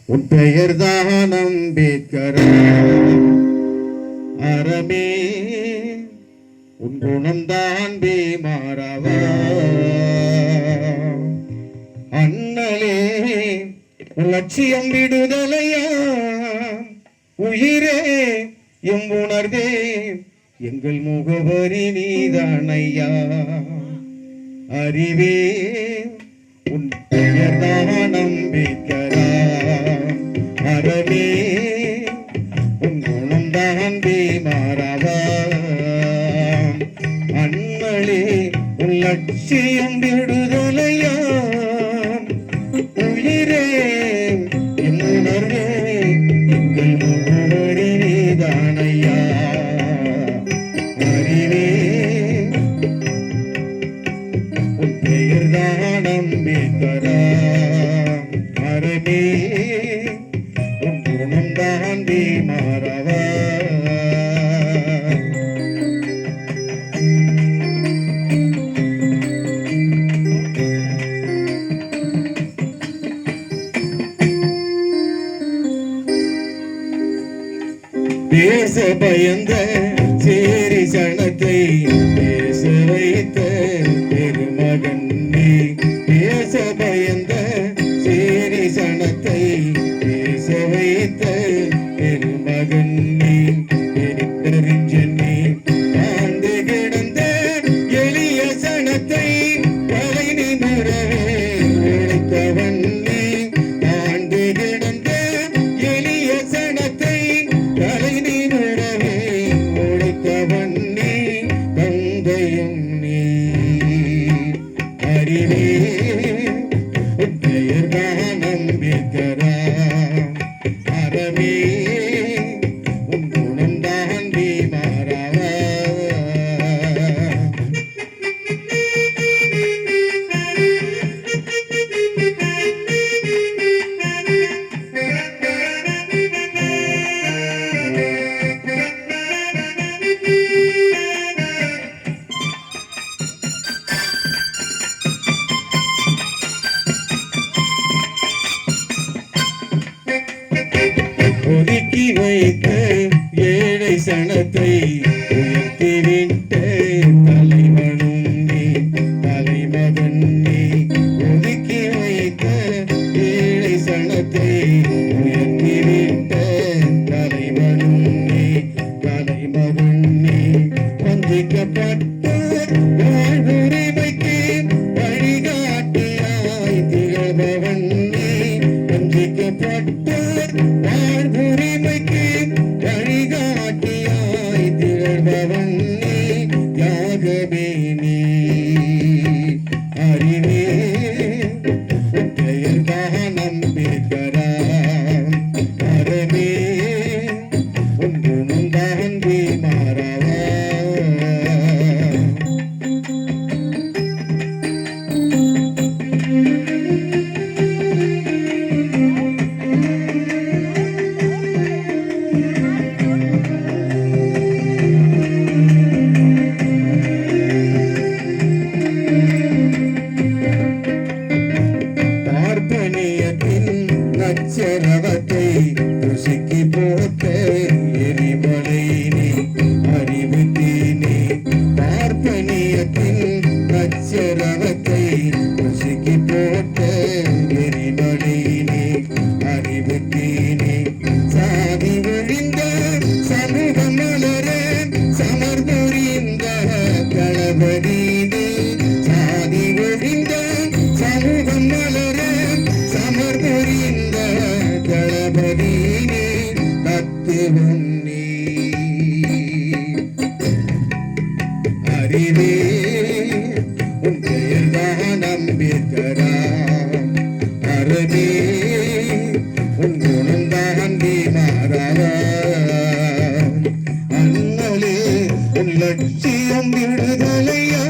உன் பெயர்தான் அம்பேத்கர் அறமே உன் குணம்தான் பீமாரவா அண்ணலே லட்சியம் விடுதலையா உயிரே எம் உணர்வே எங்கள் முகவரி நீதானையா அறிவே உன் பெயர்தான் அம்பேத்கரா அறமே உன் குணம்தான் பீமாரவா அண்ணலே உன் லட்சியம் விடுதலையா உயிரே என் உணர்வே எங்கள் முகவரி நீதானையா அறிவே உன் பெயர்தான் அம்பேத்கரா அறமே உன் குணம்தான் பீமாரவா பேச பயந்த சேரி சனத்தை பேச வைத்த பெருமகன் நீ பேச பயந்த சேரி சனத்தை பேச வைத்த பெருமகன் நீ பெருந்தறிஞன் நீ ஆண்டு கிடந்த எளிய சனத்தை கலை நிமிரவே உழைத்தவன் நீ ஆண்டு கிடந்த எளிய சனத்தை கலை நிமிரவே உழைத்தவன் நீ தந்தையும் நீ அறிவே உன் பெயர்தான் அம்பேத்கரா அறமே உன் குணம்தான் பீமாரவா ஒதுக்கி வைத்த ஏழை சனத்தை உயர்த்திவிட்ட தலைவனும் நீ தலைமகன் நீ ஒதுக்கி வைத்த ஏழை சனத்தை உயர்த்திவிட்ட தலைவனும் நீ தலைமகன் நீ வந்திக்கப்பட்ட வாழ்வுரிமைக்கு வழிகாட்டியாய் திகழ்பவன் நீ வந்திக்கப்பட்ட வாழ்வுரிமைக்கு வழிகாட்டியாய் திகழ்பவன் நீ தியாகமே நீ அறிவே உன் பெயர்தான் அம்பேத்கரா அறமே உன் குணம்தான் பீமாரவா அச்சரவத்தை ருசிக்கு போட்ட எரிமலை நீ அறிவுத்தீனே பார்ப்பனியத்தின் அச்சரவத்தை ருசிக்கு போட்ட எரிமலை நீ அறிவுத்தீனே சாதி ஒழிந்த சமூகம் மலர சமர் புரிந்த கணபதி நீ சாதி ஒழிந்த சமூகம் மலர சமர் புரிந்த கணபதியே தத்துவம் நீ அறிவே உன் பெயர்தான் அம்பேத்கரா அறமே உன் குணம்தான் பீமாரவா அண்ணலே உன் லட்சியம் விடுதலையா